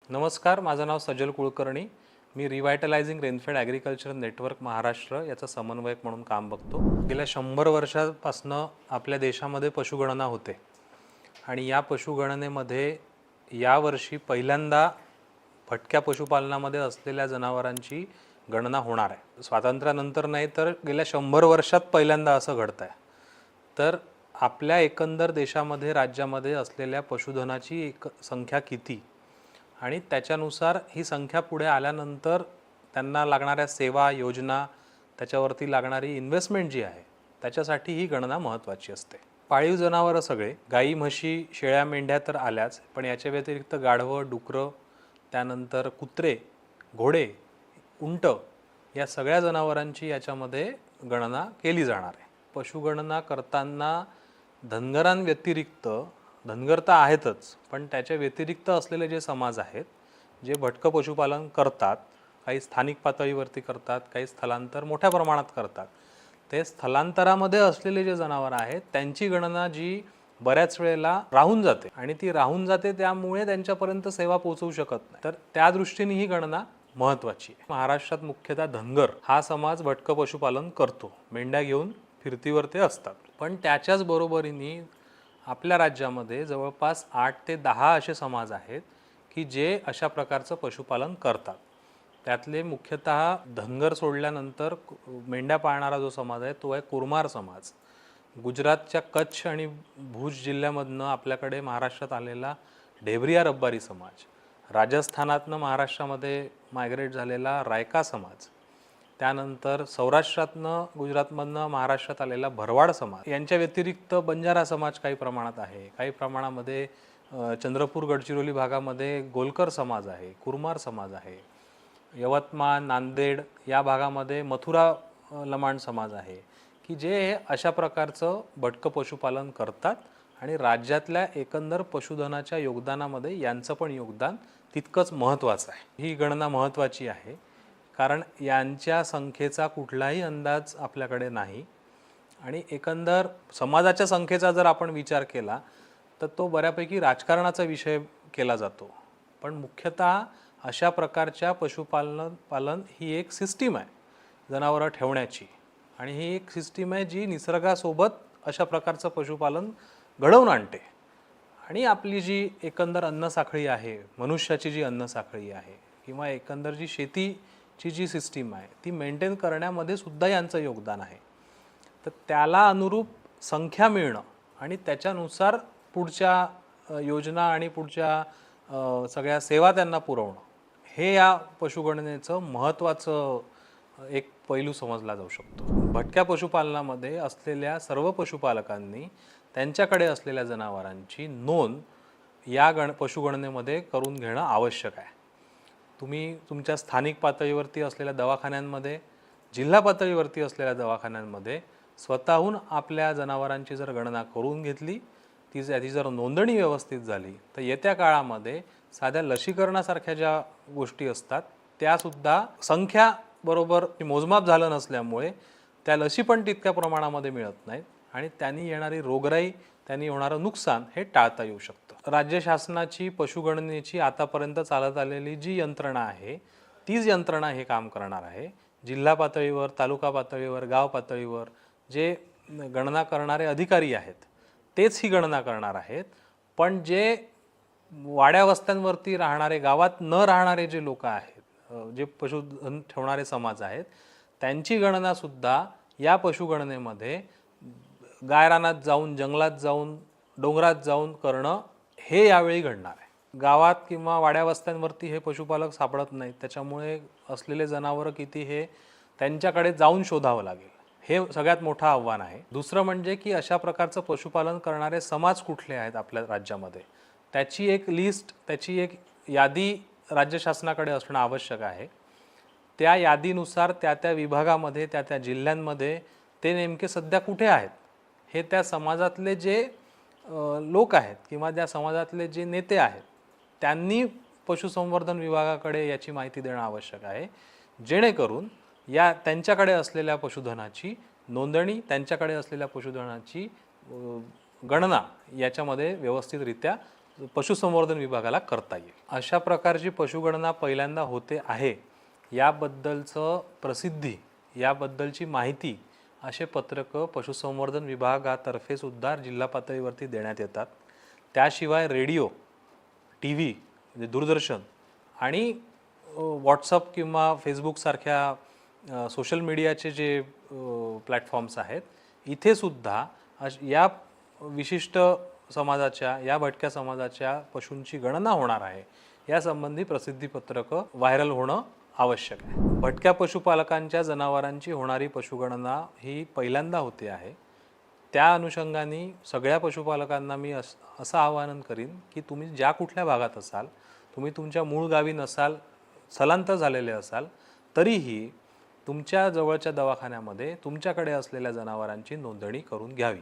नमस्कार, माझं नाव सजल कुलकर्णी. मी रिव्हायटलायझिंग rainfed agriculture network Maharashtra याचा समन्वयक म्हणून काम बघतो. गेल्या 100 वर्षापासनं आपल्या देशामध्ये पशुगणना होते आणि या पशुगणनेमध्ये यावर्षी पहिल्यांदा भटक्या पशुपालनामध्ये असलेल्या जनावरांची गणना होणार आहे. स्वातंत्र्यानंतर नाही तर गेल्या 100 वर्षात पहिल्यांदा असं घडतं आहे. तर आपल्या एकंदर देशामध्ये राज्यामध्ये असलेल्या पशुधनाची संख्या किती आणि त्याच्यानुसार ही संख्या पुढे आल्यानंतर त्यांना लागणाऱ्या सेवा योजना त्याच्यावरती लागणारी इन्व्हेस्टमेंट जी आहे त्याच्यासाठी ही गणना महत्त्वाची असते. पाळीव जनावरं सगळे गाई म्हशी शेळ्या मेंढ्या तर आल्याच, पण याच्या व्यतिरिक्त गाढवं डुकरं त्यानंतर कुत्रे घोडे उंट या सगळ्या जनावरांची याच्यामध्ये गणना केली जाणार आहे. पशुगणना करताना धनगरांव्यतिरिक्त धनगर तर आहेतच, पण त्याच्या व्यतिरिक्त असलेले जे समाज आहेत जे भटकं पशुपालन करतात, काही स्थानिक पातळीवरती करतात, काही स्थलांतर मोठ्या प्रमाणात करतात, ते स्थलांतरामध्ये असलेले जे जनावर आहेत त्यांची गणना जी बऱ्याच वेळेला राहून जाते आणि ती राहून जाते त्यामुळे त्यांच्यापर्यंत सेवा पोहोचवू शकत नाही. तर त्या दृष्टीने ही गणना महत्त्वाची आहे. महाराष्ट्रात मुख्यतः धनगर हा समाज भटकं पशुपालन करतो, मेंढ्या घेऊन फिरतीवर ते असतात. पण त्याच्याच बरोबरीने आपल्या राज्यामध्ये जवळपास 8 ते 10 असे समाज आहेत की जे अशा प्रकारचं पशुपालन करतात. त्यातले मुख्यतः धनगर सोडल्यानंतर मेंढ्या पाळणारा जो समाज आहे तो आहे कुरमार समाज. गुजरातच्या कच्छ आणि भुज जिल्ह्यामधनं आपल्याकडे महाराष्ट्रात आलेला ढेबरिया रब्बारी समाज, राजस्थानातनं महाराष्ट्रामध्ये मायग्रेट झालेला रायका समाज, त्यानंतर सौराष्ट्रातनं गुजरातमधनं महाराष्ट्रात आलेला भरवाड समाज, यांच्या व्यतिरिक्त बंजारा समाज काही प्रमाणात आहे. काही प्रमाणामध्ये चंद्रपूर गडचिरोली भागामध्ये गोलकर समाज आहे, कुरमार समाज आहे. यवतमाळ नांदेड या भागामध्ये मथुरा लमाण समाज आहे की जे अशा प्रकारचं भटकं पशुपालन करतात आणि राज्यातल्या एकंदर पशुधनाच्या योगदानामध्ये यांचं पण योगदान तितकंच महत्त्वाचं आहे. ही गणना महत्त्वाची आहे कारण यांच्या संख्येचा कुठलाही अंदाज आपल्याकडे नाही आणि एकंदर समाजाच्या संख्येचा जर आपण विचार केला तर तो बऱ्यापैकी राजकारणाचा विषय केला जातो. पण मुख्यतः अशा प्रकारच्या पशुपालन ही एक सिस्टीम आहे जनावरं ठेवण्याची आणि ही एक सिस्टीम आहे जी निसर्गासोबत अशा प्रकारचं पशुपालन घडवून आणते आणि आपली जी एकंदर अन्नसाखळी आहे, मनुष्याची जी अन्नसाखळी आहे किंवा एकंदर जी शेतीची जी सिस्टीम आहे ती मेंटेन करण्यामध्ये सुद्धा यांचं योगदान आहे. तर त्याला अनुरूप संख्या मिळणं आणि त्याच्यानुसार पुढच्या योजना आणि पुढच्या सगळ्या सेवा त्यांना पुरवणं हे या पशुगणनेचं महत्त्वाचं एक पैलू समजला जाऊ शकतो. भटक्या पशुपालनामध्ये असलेल्या सर्व पशुपालकांनी त्यांच्याकडे असलेल्या जनावरांची नोंद या पशुगणनेमध्ये करून घेणं आवश्यक आहे. तुम्ही तुमच्या स्थानिक पातळीवरती असलेल्या दवाखान्यांमध्ये, जिल्हा पातळीवरती असलेल्या दवाखान्यांमध्ये स्वतःहून आपल्या जनावरांची जर गणना करून घेतली, त्याची जर नोंदणी व्यवस्थित झाली तर येत्या काळामध्ये साध्या लसीकरणासारख्या ज्या गोष्टी असतात त्यासुद्धा संख्या बरोबर मोजमाप झालं नसल्यामुळे त्या लसी पण तितक्या प्रमाणामध्ये मिळत नाहीत आणि त्यांनी येणारी रोगराई, त्यांनी होणारं नुकसान हे टाळता येऊ शकतं. राज्य शासनाची पशुगणनेची आतापर्यंत चालत आलेली जी यंत्रणा आहे तीच यंत्रणा हे काम करणार आहे. जिल्हा पातळीवर, तालुका पातळीवर, गाव पातळीवर जे गणना करणारे अधिकारी आहेत तेच ही गणना करणार आहेत. पण जे वाड्या वस्त्यांवरती राहणारे, गावात न राहणारे जे लोक आहेत, जे पशुधन ठेवणारे समाज आहेत त्यांची गणनासुद्धा या पशुगणनेमध्ये गायरानात जाऊन, जंगलात जाऊन, डोंगरात जाऊन करणं हे यावेळी घडणार आहे. गावात किंवा वाड्या वस्त्यांवरती हे पशुपालक सापडत नाहीत, त्याच्यामुळे असलेले जनावरं किती हे त्यांच्याकडे जाऊन शोधावं लागेल. हे सगळ्यात मोठं आव्हान आहे. दुसरं म्हणजे की अशा प्रकारचं पशुपालन करणारे समाज कुठले आहेत आपल्या राज्यामध्ये त्याची एक लिस्ट, त्याची एक यादी राज्य शासनाकडे असणं आवश्यक आहे. त्या यादीनुसार त्या त्या विभागामध्ये, त्या त्या जिल्ह्यांमध्ये ते नेमके सध्या कुठे आहेत हे त्या समाजातले जे लोक आहेत किंवा त्या समाजातले जे नेते आहेत त्यांनी पशुसंवर्धन विभागाकडे याची माहिती देणं आवश्यक आहे, जेणेकरून या त्यांच्याकडे असलेल्या पशुधनाची नोंदणी, त्यांच्याकडे असलेल्या पशुधनाची गणना याच्यामध्ये व्यवस्थितरित्या पशुसंवर्धन विभागाला करता येईल. अशा प्रकारची पशुगणना पहिल्यांदा होते आहे याबद्दलचं प्रसिद्धी, याबद्दलची माहिती असे पत्रकं पशुसंवर्धन विभागातर्फे सुद्धा जिल्हा पातळीवरती देण्यात येतात. त्याशिवाय रेडिओ, टी व्ही म्हणजे दूरदर्शन आणि व्हॉट्सअप किंवा फेसबुकसारख्या सोशल मीडियाचे जे प्लॅटफॉर्म्स आहेत, इथे सुद्धा या विशिष्ट समाजाच्या, या भटक्या समाजाच्या पशूंची गणना होणार आहे यासंबंधी प्रसिद्धीपत्रकं व्हायरल होणं आवश्यक आहे. भटक्या पशुपालकांच्या जनावरांची होणारी पशुगणना ही पहिल्यांदा होते आहे. त्या अनुषंगाने सगळ्या पशुपालकांना मी असं आवाहन करीन की तुम्ही ज्या कुठल्या भागात असाल, तुम्ही तुमच्या मूळ गावी नसाल, स्थलांतर झालेले असाल, तरीही तुमच्या जवळच्या दवाखान्यामध्ये तुमच्याकडे असलेल्या जनावरांची नोंदणी करून घ्यावी.